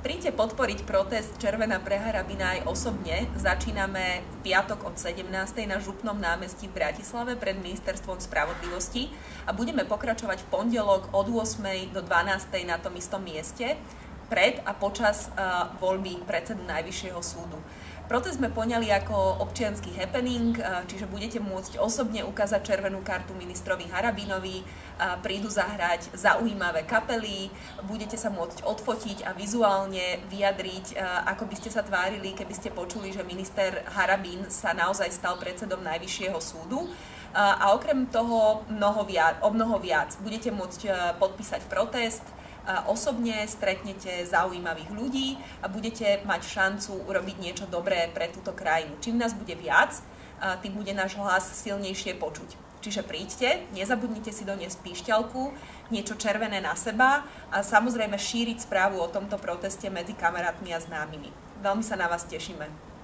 Príďte podporiť protest Červená pre Harabina aj osobne. Začíname v piatok od 17. na Župnom námestí v Bratislave pred Ministerstvom spravodlivosti a budeme pokračovať v pondelok od 8. do 12. na tom istom mieste pred a počas voľby predsedu Najvyššieho súdu. Protest sme poňali ako občiansky happening, čiže budete môcť osobne ukázať červenú kartu ministrovi Harabinovi, prídu zahrať zaujímavé kapely, budete sa môcť odfotiť a vizuálne vyjadriť, ako by ste sa tvárili, keby ste počuli, že minister Harabin sa naozaj stal predsedom Najvyššieho súdu. A okrem toho o mnoho viac budete môcť podpísať protest, osobne stretnete zaujímavých ľudí a budete mať šancu urobiť niečo dobré pre túto krajinu. Čím nás bude viac, tým bude náš hlas silnejšie počuť. Čiže príďte, nezabudnite si doniesť píšťalku, niečo červené na seba a samozrejme šíriť správu o tomto proteste medzi kamarátmi a známymi. Veľmi sa na vás tešíme.